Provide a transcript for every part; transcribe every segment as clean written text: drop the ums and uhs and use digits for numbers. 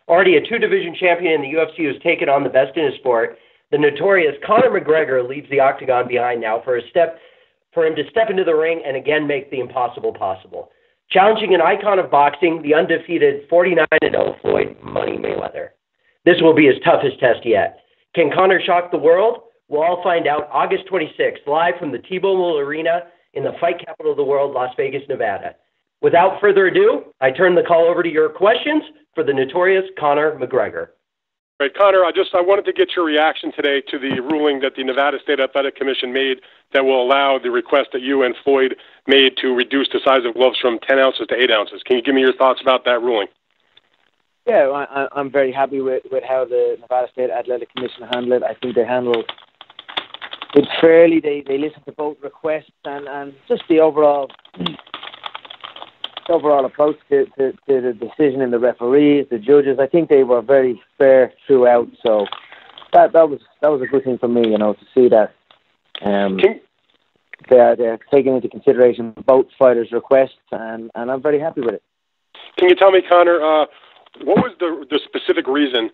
Already a two-division champion in the UFC who's taken on the best in his sport, the Notorious Conor McGregor leaves the octagon behind now for him to step into the ring and again make the impossible possible. Challenging an icon of boxing, the undefeated 49-0 Floyd Money Mayweather. This will be his toughest test yet. Can Conor shock the world? We'll all find out August 26th, live from the T-Mobile Arena in the fight capital of the world, Las Vegas, Nevada. Without further ado, I turn the call over to your questions for the Notorious Conor McGregor. Right, Conor, I wanted to get your reaction today to the ruling that the Nevada State Athletic Commission made that will allow the request that you and Floyd made to reduce the size of gloves from 10 ounces to 8 ounces. Can you give me your thoughts about that ruling? Yeah, I'm very happy with how the Nevada State Athletic Commission handled it. I think they handled it fairly. They listened to both requests and just the overall approach to the decision in the referees, the judges. I think they were very fair throughout. So that was a good thing for me, to see that they're taking into consideration both fighters' requests, and I'm very happy with it. Can you tell me, Conor, what was the specific reason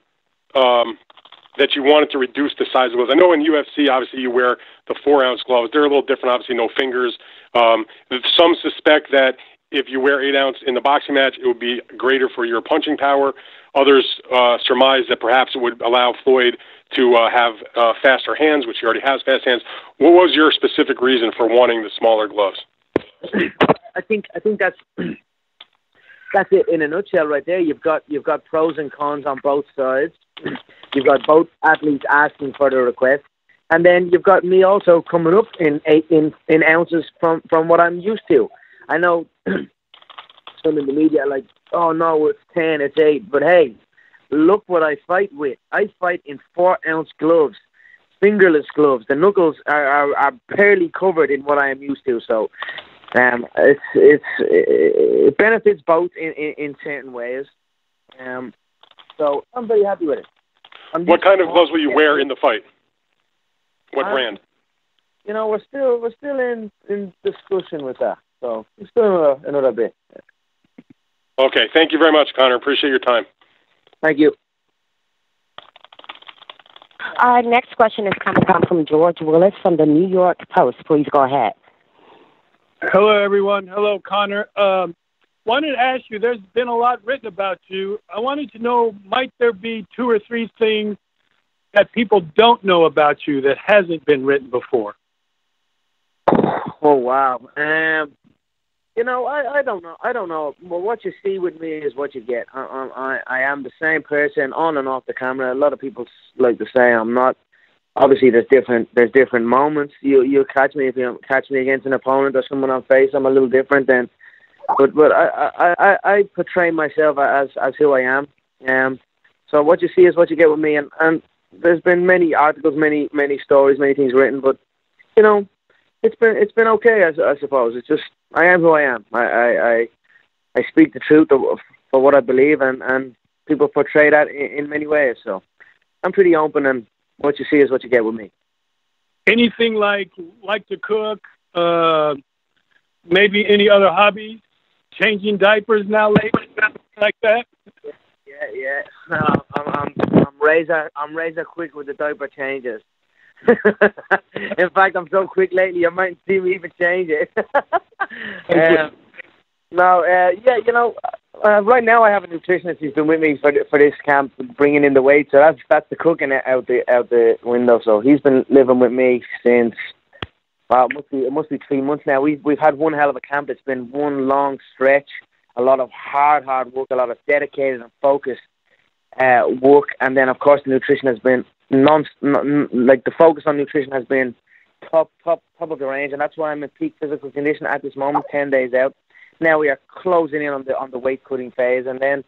that you wanted to reduce the size of gloves? I know in UFC, obviously, you wear the 4-ounce gloves. They're a little different, obviously, no fingers. Some suspect that if you wear 8 ounce in the boxing match, it would be greater for your punching power. Others surmise that perhaps it would allow Floyd to have faster hands, which he already has fast hands. What was your specific reason for wanting the smaller gloves? I think that's it in a nutshell right there. You've got pros and cons on both sides. You've got both athletes asking for the request, and then you've got me also coming up in ounces from what I'm used to. I know some in the media are like, oh no, it's 10, it's 8. But hey, look what I fight with. I fight in 4-ounce gloves, fingerless gloves. The knuckles are barely covered in what I am used to. So it benefits both in certain ways. So I'm very happy with it. What kind of gloves will you wear in the fight? What brand? We're still in discussion with that. So it's still another bit. Okay. Thank you very much, Conor. Appreciate your time. Thank you. Our next question is coming from George Willis from the New York Post. Please go ahead. Hello, everyone. Hello, Conor. Wanted to ask you, there's been a lot written about you. I wanted to know, might there be 2 or 3 things that people don't know about you that hasn't been written before? Oh, wow. I don't know. Well, what you see with me is what you get. I am the same person on and off the camera. A lot of people like to say I'm not. Obviously, there's different moments. You catch me if you catch me against an opponent or someone on face. I'm a little different then. But I portray myself as who I am. So what you see is what you get with me. And there's been many articles, many stories, many things written. But it's been okay, I suppose. It's just I am who I am. I speak the truth for what I believe, and people portray that in many ways. So I'm pretty open, and what you see is what you get with me. Anything like to cook? Maybe any other hobbies? Changing diapers now lately, like that? Yeah. No, I'm razor quick with the diaper changes. In fact, I'm so quick lately, you might see me even change it. Right now I have a nutritionist who's been with me for this camp, bringing in the weight. So that's the cooking out the window. So he's been living with me since it must be 3 months now. We've had one hell of a camp. It's been one long stretch, a lot of hard work, a lot of dedicated and focused work, and then of course the nutrition has been the focus on nutrition has been top of the range, and that's why I'm in peak physical condition at this moment, 10 days out. Now we are closing in on the weight cutting phase, and then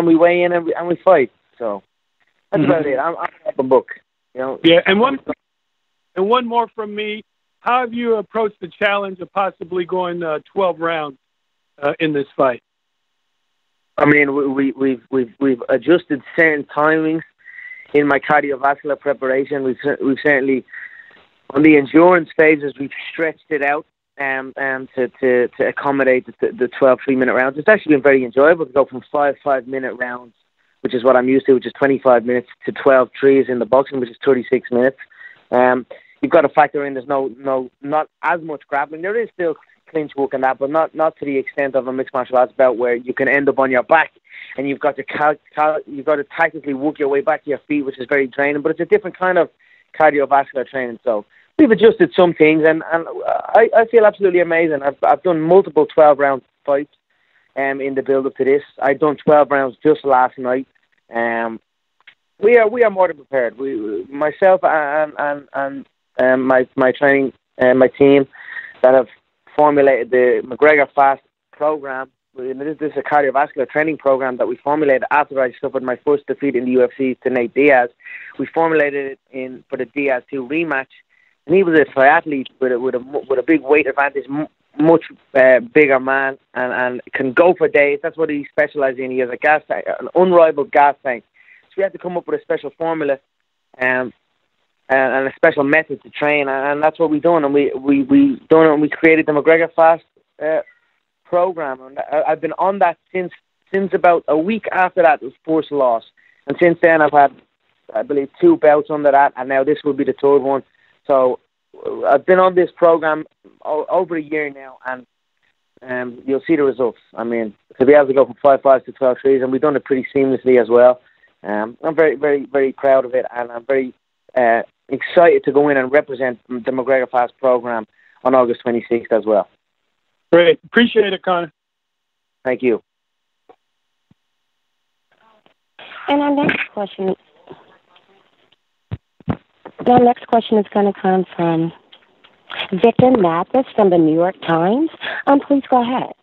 we weigh in and we fight. So that's about it. I'm open book, Yeah, and one more from me. How have you approached the challenge of possibly going 12 rounds in this fight? I mean, we've adjusted certain timings in my cardiovascular preparation. We've certainly, on the endurance phases, we've stretched it out to accommodate the 12 3-minute rounds. It's actually been very enjoyable to go from 5 5-minute rounds which is what I'm used to, which is 25 minutes, to 12 threes in the boxing, which is 36 minutes. You've got to factor in there's not as much grappling. There is still clinch work and that, but not to the extent of a mixed martial arts bout where you can end up on your back and you've got to tactically work your way back to your feet, which is very draining. But it's a different kind of cardiovascular training. So we've adjusted some things, and I feel absolutely amazing. I've done multiple 12-round fights in the build up to this. I've done 12 rounds just last night. We are more than prepared. Myself and my training my team that have formulated the McGregor Fast program. This is a cardiovascular training program that we formulated after I suffered my first defeat in the UFC to Nate Diaz. We formulated it for the Diaz 2 rematch, and he was a triathlete with a big weight advantage, much bigger man, and can go for days. That's what he specializes in. He has a gas tank, an unrivaled gas tank. So we had to come up with a special formula and a special method to train, and that's what we've done. And we done it, and we created the McGregor Fast program. And I've been on that since about a week after that was first loss, and since then I've had, I believe, 2 bouts under that, and now this will be the 3rd one. So I've been on this program over a year now, and you'll see the results. I mean, to be able to go from 5-5 to 12 threes, and we've done it pretty seamlessly as well. I'm very, very, very proud of it, and I'm very excited to go in and represent the McGregor Fast program on August 26th as well. Great. Appreciate it, Conor. Thank you. And our next question is going to come from Victor Mathis from the New York Times. Please go ahead.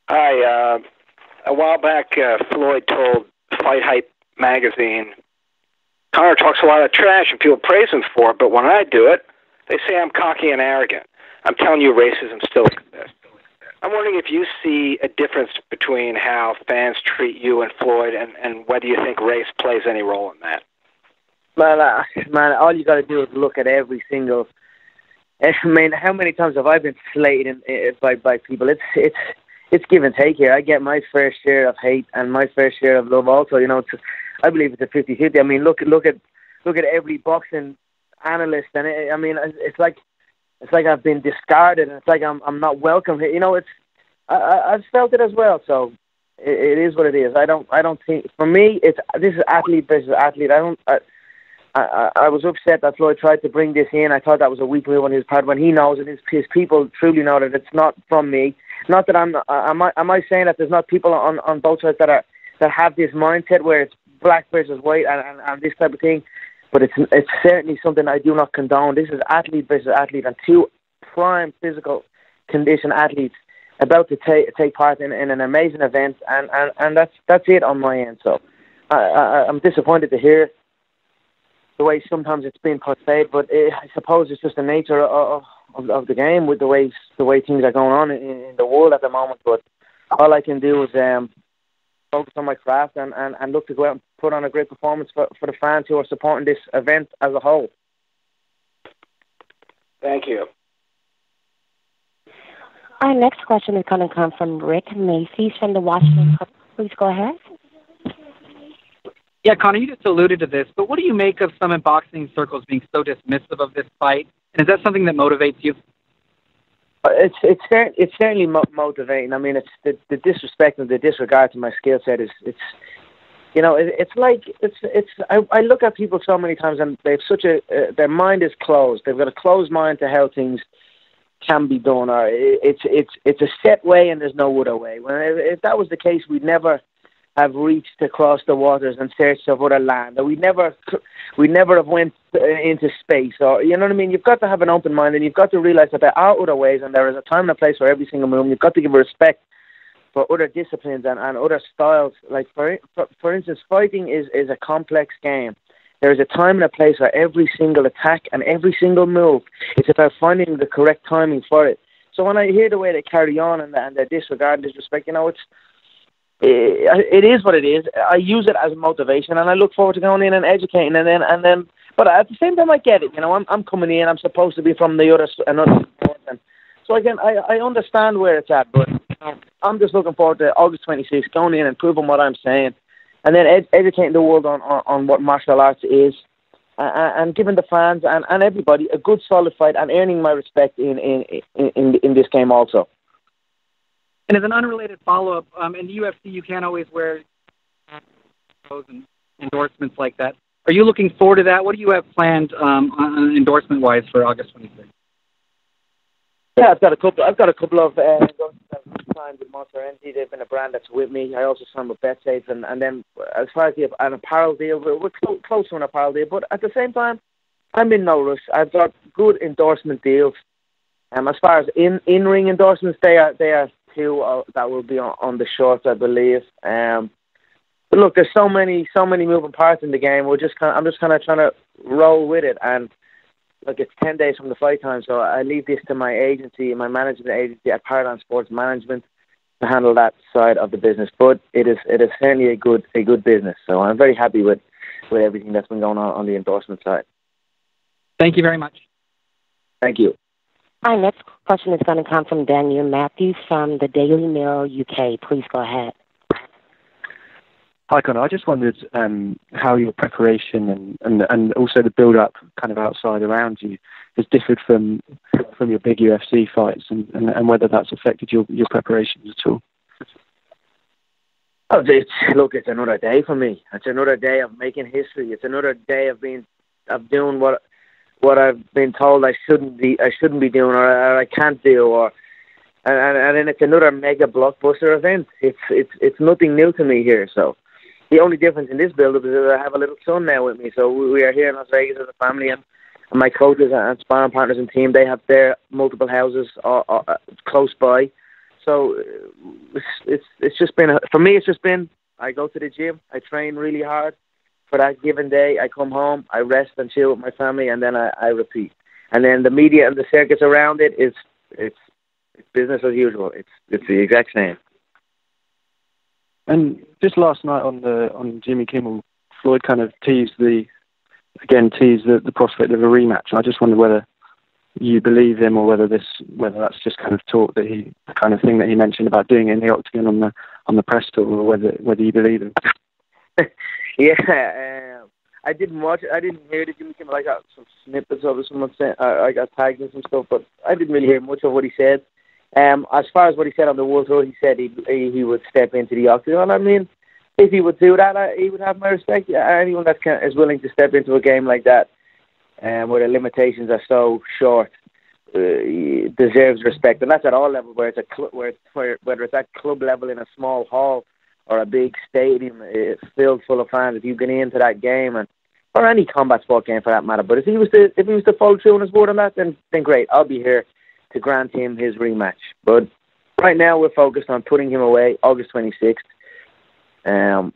Hi. A while back, Floyd told Fight Hype magazine, Conor talks a lot of trash and people praise him for it, but when I do it, they say I'm cocky and arrogant. I'm telling you, racism still exists. I'm wondering if you see a difference between how fans treat you and Floyd, and whether you think race plays any role in that. Man, all you got to do is look at every single. I mean, how many times have I been slated by people? It's give and take here. I get my fair share of hate and my fair share of love also. You know, I believe it's a 50-50. I mean, look at every boxing analyst, and it's like I've been discarded, and it's like I'm not welcome here. You know, I've felt it as well. So it is what it is. I don't think, for me, this is athlete versus athlete. I was upset that Floyd tried to bring this in. I thought that was a weak move on his part when he knows and his people truly know that it's not from me. Not that am I saying that there's not people on both sides that have this mindset where it's black versus white and this type of thing, but it's certainly something I do not condone. This is athlete versus athlete, and 2 prime physical condition athletes about to take part in an amazing event, and that's it on my end. So I'm disappointed to hear the way sometimes it's been portrayed, but I suppose it's just the nature of the game with the way things are going on in the world at the moment. But all I can do is focus on my craft and look to go out and put on a great performance for the fans who are supporting this event as a whole. Thank you. Our next question is going to come from Rick Macy's from the Washington Post. Please go ahead. Yeah, Conor, you just alluded to this, but what do you make of some in boxing circles being so dismissive of this fight? And is that something that motivates you? It's certainly motivating. I mean, it's the disrespect and the disregard to my skill set I look at people so many times, and they've their mind is closed. They've got a closed mind to how things can be done, or it's a set way and there's no other way. Well, if that was the case, we'd never have reached across the waters and searched of other land, or we never have went into space, or you know what I mean. You've got to have an open mind, and you've got to realize that there are other ways, and there is a time and a place for every single move. You've got to give respect for other disciplines and other styles. Like for instance, fighting is a complex game. There is a time and a place for every single attack and every single move. It's about finding the correct timing for it. So when I hear the way they carry on and they disregard and disrespect, you know, it is what it is. I use it as motivation, and I look forward to going in and educating, and then. But at the same time, I get it. You know, I'm coming in. I'm supposed to be from another sport, and so I understand where it's at. But I'm just looking forward to August 26th, going in and proving what I'm saying, and then educating the world on what martial arts is, and giving the fans and everybody a good solid fight and earning my respect in this game also. And as an unrelated follow-up, in the UFC, you can't always wear clothes and endorsements like that. Are you looking forward to that? What do you have planned endorsement-wise for August 26th? Yeah, I've got a couple of endorsements I've signed with Monster Energy. They've been a brand that's with me. I also signed with BetSafe, and then as far as an apparel deal, we're close to an apparel deal. But at the same time, I'm in no rush. I've got good endorsement deals. As far as in-ring endorsements, they are two that will be on the shorts, I believe. But look, there's so many moving parts in the game. I'm just kind of trying to roll with it. And look, it's 10 days from the fight time, so I leave this to my agency, my management agency at Paradigm Sports Management, to handle that side of the business. But it is certainly a good business. So I'm very happy with everything that's been going on the endorsement side. Thank you very much. Thank you. Our next question is going to come from Daniel Matthews from the Daily Mirror UK. Please go ahead. Hi, Conor. I just wondered how your preparation and also the build-up kind of outside around you has differed from your big UFC fights and whether that's affected your preparations at all. Oh, it's another day for me. It's another day of making history. It's another day of doing what I've been told I shouldn't be doing or I can't do, and then it's another mega blockbuster event. It's nothing new to me here. So the only difference in this build-up is that I have a little son now with me. So we are here in Las Vegas as a family, and my coaches and sparring partners and team, they have their multiple houses close by. So it's just been for me. It's just been I go to the gym, I train really hard. For that given day, I come home, I rest and chill with my family, and then I repeat. And then the media and the circus around it is it's business as usual. It's the exact same. And just last night on Jimmy Kimmel, Floyd kind of teased the prospect of a rematch. I just wondered whether you believe him or whether that's just kind of talk that the kind of thing that he mentioned about doing it in the octagon on the press tour, or whether you believe him. Yeah, I didn't watch it. I didn't hear the Jimmy Kimmel. I got some snippets of it. Someone said I got tagged in some stuff, but I didn't really hear much of what he said. As far as what he said on the World Tour, he said he would step into the octagon. I mean, if he would do that, he would have my respect. Anyone that is willing to step into a game like that, where the limitations are so short, deserves respect, and that's at all levels. Whether it's at club level in a small hall or a big stadium filled full of fans, if you get into that game, or any combat sport game for that matter. But if he was to follow through on his word on that, then great. I'll be here to grant him his rematch. But right now we're focused on putting him away August 26th. And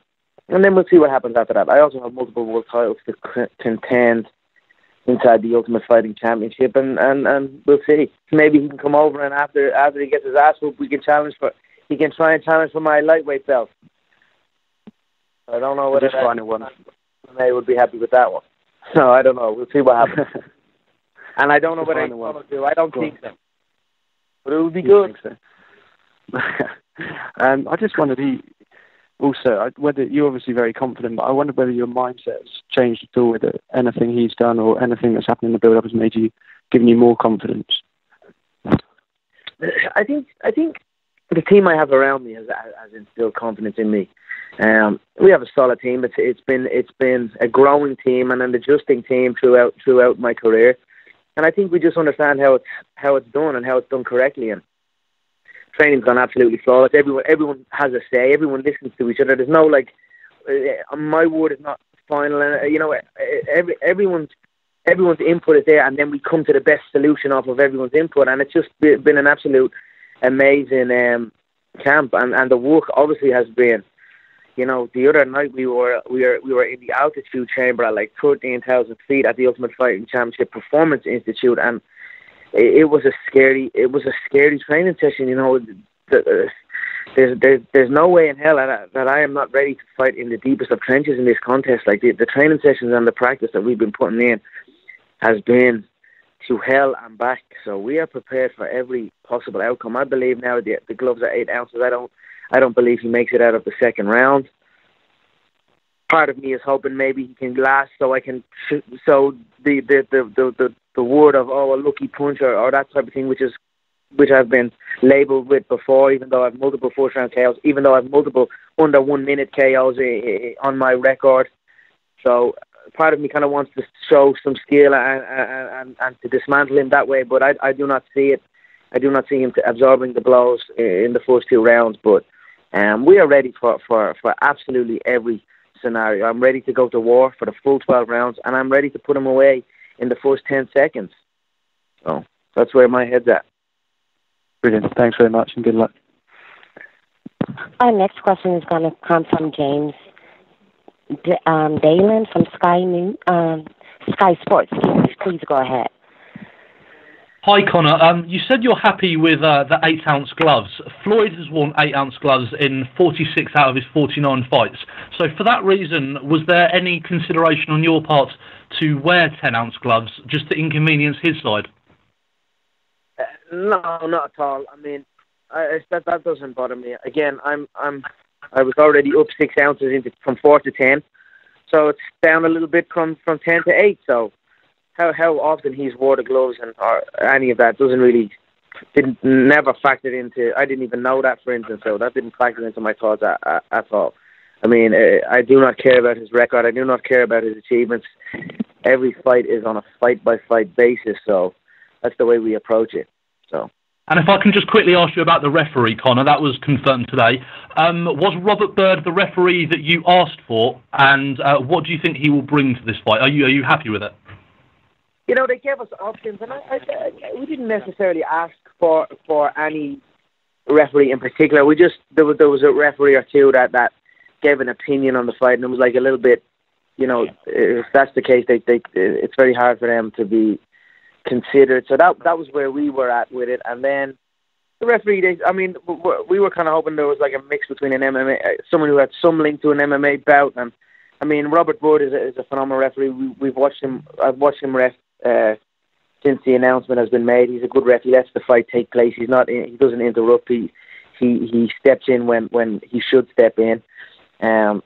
then we'll see what happens after that. I also have multiple world titles to contend inside the Ultimate Fighting Championship, and we'll see. Maybe he can come over, and after he gets his ass whooped, he can try and challenge for my lightweight belt. I don't know whether I would be happy with that one. No, I don't know. We'll see what happens. And I don't know what he's going to do. I don't think so. But it would be good. So. I just wondered, whether you're obviously very confident, but I wondered whether your mindset has changed at all with anything he's done or anything that's happened in the build-up has given you more confidence. I think the team I have around me has instilled confidence in me. We have a solid team. It's been a growing team and an adjusting team throughout my career, and I think we just understand how it's done and how it's done correctly. And training's gone absolutely flawless. Everyone has a say. Everyone listens to each other. There's no my word is not final. And everyone's input is there, and then we come to the best solution off of everyone's input. And it's just been an absolute amazing camp, and the work obviously has been. The other night we were in the altitude chamber at 13,000 feet at the Ultimate Fighting Championship Performance Institute, and it was a scary training session. There's no way in hell that I am not ready to fight in the deepest of trenches in this contest. The training sessions and the practice that we've been putting in has been to hell and back. So we are prepared for every possible outcome. I believe now the gloves are 8 ounces. I don't believe he makes it out of the second round. Part of me is hoping maybe he can last, so I can. So the word of a lucky punch or that type of thing, which I've been labelled with before, even though I have multiple first round KOs, even though I have multiple under 1 minute KOs on my record. So part of me kind of wants to show some skill and to dismantle him that way, but I do not see it. I do not see him absorbing the blows in the first 2 rounds. But we are ready for absolutely every scenario. I'm ready to go to war for the full 12 rounds, and I'm ready to put him away in the first 10 seconds. So that's where my head's at. Brilliant. Thanks very much, and good luck. Our next question is going to come from James Dalen from Sky Sports. Please go ahead. Hi, Conor. You said you're happy with the 8-ounce gloves. Floyd has worn 8-ounce gloves in 46 out of his 49 fights. So for that reason, was there any consideration on your part to wear 10-ounce gloves just to inconvenience his side? No, not at all. I mean, that doesn't bother me. Again, I was already up 6 ounces from 4 to 10, so it's down a little bit from 10 to 8. So how often he's wore the gloves or any of that never factored into. I didn't even know that, for instance, so that didn't factor into my thoughts at all. I mean, I do not care about his record. I do not care about his achievements. Every fight is on a fight-by-fight basis, so that's the way we approach it. So. And if I can just quickly ask you about the referee, Conor, that was confirmed today. Was Robert Byrd the referee that you asked for, and what do you think he will bring to this fight? Are you happy with it? You know, they gave us options, and we didn't necessarily ask for any referee in particular. There was a referee or two that gave an opinion on the fight, and it was like a little bit, you know, if that's the case, it's very hard for them to be considered. So that was where we were at with it. And then the referee, we were kind of hoping there was like a mix between an MMA, someone who had some link to an MMA bout. And I mean, Robert Byrd is a phenomenal referee. I've watched him ref since the announcement has been made. He's a good ref. He lets the fight take place. He doesn't interrupt. He steps in when he should step in. And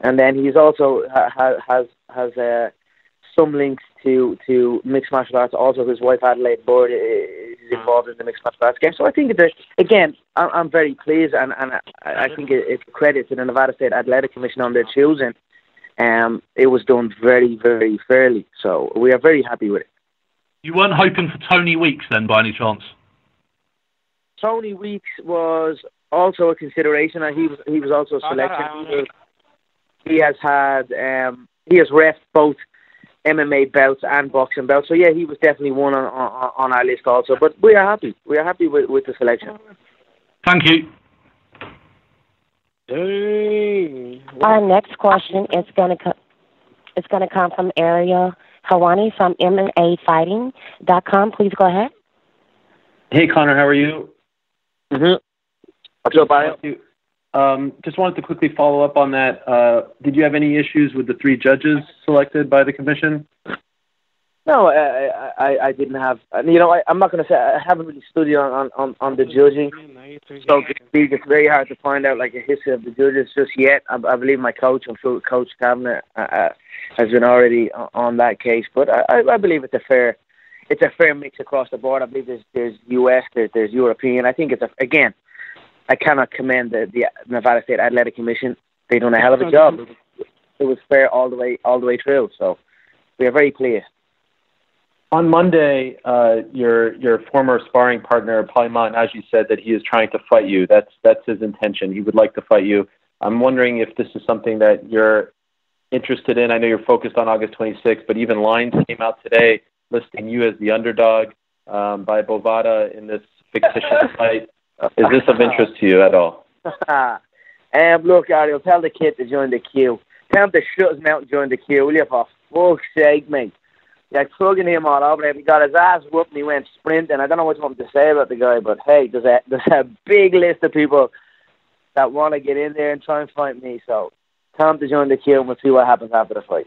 then he's also has some links to mixed martial arts. Also, his wife Adelaide Byrd is involved in the mixed martial arts game. So I think I'm very pleased, and I think it's a credit to the Nevada State Athletic Commission on their choosing. It was done very, very fairly. So we are very happy with it. You weren't hoping for Tony Weeks then, by any chance? Tony Weeks was also a consideration, and he was also selected. He has reffed both MMA bouts and boxing bouts. So yeah, he was definitely one on our list also. But we are happy. We are happy with the selection. Thank you. Our next question is going to come from Ariel Hawani from MMAWeekly.com. Please go ahead. Hey, Conor, how are you? What's up, Ariel? Just wanted to quickly follow up on that. Did you have any issues with the 3 judges selected by the commission? No, I didn't have. You know, I'm not going to say I haven't really studied on the judging. So to speak, it's very hard to find out like a history of the judges just yet. I believe my coach, I'm sure Coach Kavanagh, has been already on that case. But I believe it's a fair mix across the board. I believe there's US, there's European. I think again, I cannot commend the Nevada State Athletic Commission. They've done a hell of a job. It was fair all the way through. So we are very pleased. On Monday, your former sparring partner, Paulie as you said that he is trying to fight you. That's his intention. He would like to fight you. I'm wondering if this is something that you're interested in. I know you're focused on August 26th, but even lines came out today listing you as the underdog by Bovada in this fictitious fight. Is this of interest to you at all? Look, Ariel, tell the kid to join the queue. Tell him to shut his mouth and join the queue, will you, for fuck's sake, mate? Like, plugging him all over there. He got his ass whooped and he went sprinting. I don't know what you want to say about the guy, but hey, there's a big list of people that want to get in there and try and fight me. So tell him to join the queue and we'll see what happens after the fight.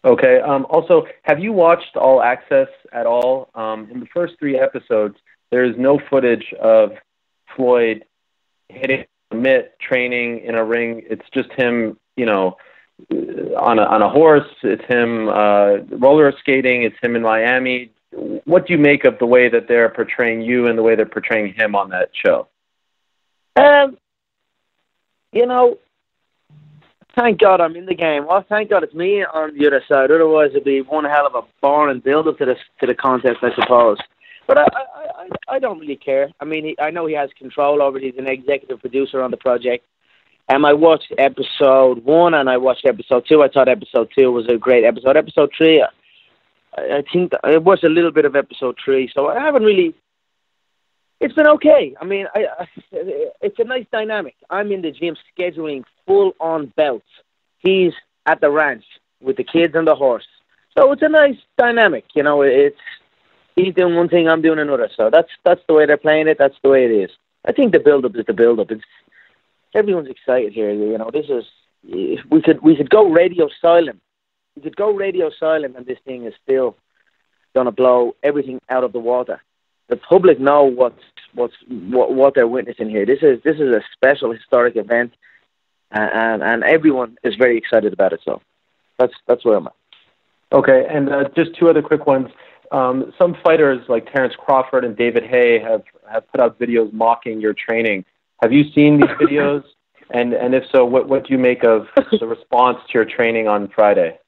Okay. Also, have you watched All Access at all? In the first 3 episodes, there is no footage of Floyd hitting a mitt, training in a ring. It's just him, on a horse. It's him roller skating. It's him in Miami. What do you make of the way that they're portraying you and the way they're portraying him on that show? Thank God I'm in the game. Well, thank God it's me on the other side. Otherwise, it'd be one hell of a boring build-up to the contest, I suppose. But I don't really care. I mean, I know he has control over it. He's an executive producer on the project. I watched episode 1 and I watched episode 2. I thought episode 2 was a great episode. Episode 3, I think I watched a little bit of episode 3. So I haven't really... It's been okay. I mean, it's a nice dynamic. I'm in the gym scheduling full-on bouts. He's at the ranch with the kids and the horse. So it's a nice dynamic. He's doing one thing, I'm doing another. So that's the way they're playing it. That's the way it is. I think the build-up is the build-up. Everyone's excited here. This is we could go radio silent. We could go radio silent, and this thing is still gonna blow everything out of the water. The public know what they're witnessing here. This is a special historic event, and everyone is very excited about it. So that's where I'm at. Okay, and just 2 other quick ones. Some fighters like Terrence Crawford and David Haye have put out videos mocking your training. Have you seen these videos? And if so, what do you make of the response to your training on Friday?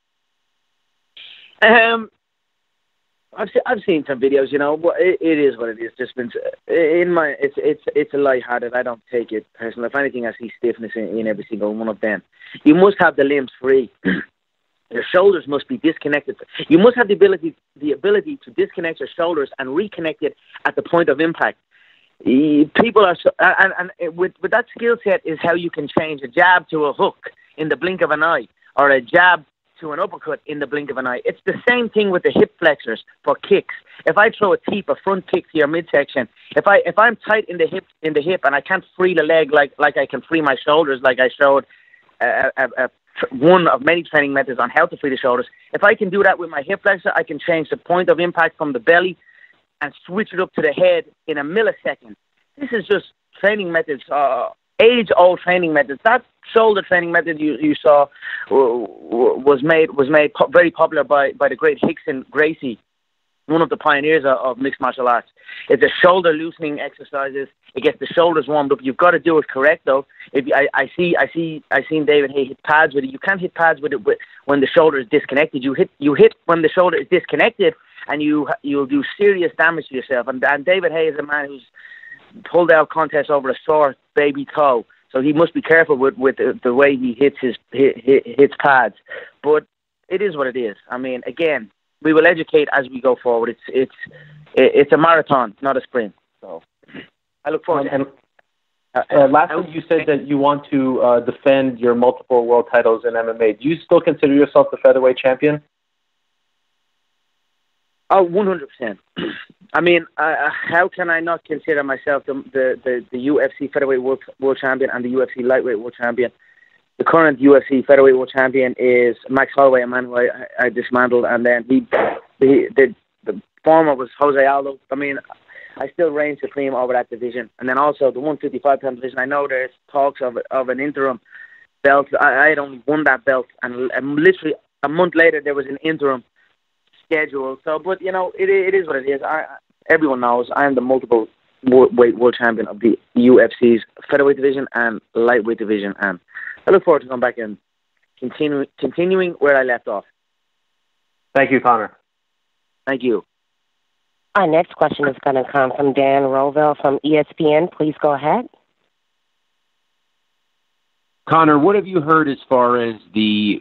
I've seen some videos, but it is what it is. Just been it's a lighthearted. I don't take it personally. If anything, I see stiffness in every single one of them. You must have the limbs free. Your shoulders must be disconnected. You must have the ability to disconnect your shoulders and reconnect it at the point of impact. People are with that skill set is how you can change a jab to a hook in the blink of an eye, or a jab to an uppercut in the blink of an eye. It's the same thing with the hip flexors for kicks. If I throw a front kick to your midsection, if I'm tight in the hip and I can't free the leg like I can free my shoulders, like I showed one of many training methods on how to free the shoulders. If I can do that with my hip flexor, I can change the point of impact from the belly and switch it up to the head in a millisecond. This is just training methods, age-old training methods. That shoulder training method you saw was made very popular by the great Hickson Gracie, one of the pioneers of mixed martial arts. It's a shoulder loosening exercises. It gets the shoulders warmed up. You've got to do it correct though. I seen David Haye hit pads with it. You can't hit pads with it when the shoulder is disconnected. You hit when the shoulder is disconnected, and you'll do serious damage to yourself. And David Haye is a man who's pulled out contests over a sore baby toe, so he must be careful with the way he hits pads. But it is what it is. I mean, again, we will educate as we go forward. It's a marathon, not a sprint. So I look forward to it. Lastly, you said that you want to defend your multiple world titles in MMA. Do you still consider yourself the featherweight champion? Oh, 100%. I mean, how can I not consider myself the UFC featherweight world champion and the UFC lightweight world champion? The current UFC featherweight world champion is Max Holloway, a man who I dismantled, and then the former was Jose Aldo. I mean, I still reign supreme over that division. And then also the 155-pound division, I know there's talks of an interim belt. I had only won that belt, and literally a month later there was an interim schedule. So, but it is what it is. Everyone knows I am the multiple weight world champion of the UFC's featherweight division and lightweight division, and I look forward to going back and continuing where I left off. Thank you, Conor. Thank you. Our next question is going to come from Dan Rovell from ESPN. Please go ahead. Conor, what have you heard as far as the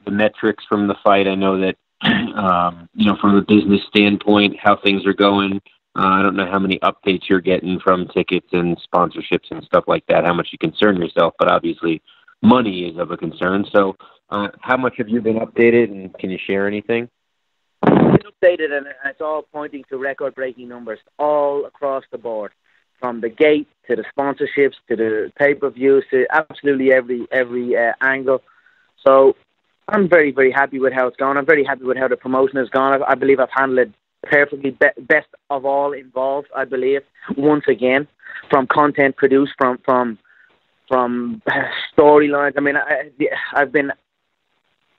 metrics from the fight? I know that from a business standpoint, how things are going. I don't know how many updates you're getting from tickets and sponsorships and stuff like that, how much you concern yourself, but obviously money is of a concern. So how much have you been updated, and can you share anything? It's updated, and it's all pointing to record-breaking numbers all across the board, from the gate to the sponsorships to the pay-per-views to absolutely every angle. So I'm very, very happy with how it's gone. I'm very happy with how the promotion has gone. I believe I've handled it perfectly, best of all involved, I believe, once again, from content produced, from storylines. I mean, I've been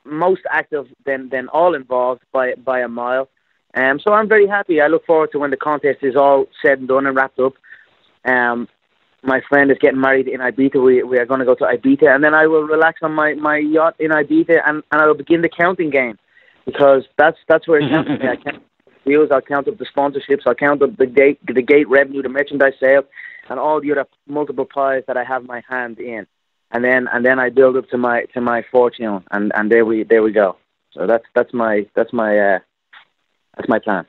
most active than all involved by a mile. So I'm very happy. I look forward to when the contest is all said and done and wrapped up. My friend is getting married in Ibiza. We are going to go to Ibiza, and then I will relax on my yacht in Ibiza, and I will begin the counting game, because that's where it counts for me. I count the deals, I'll count up the sponsorships, I'll count up the gate revenue, the merchandise sale, and all the other multiple pies that I have my hand in, and then I build up to my fortune, and there we go. So that's my plan.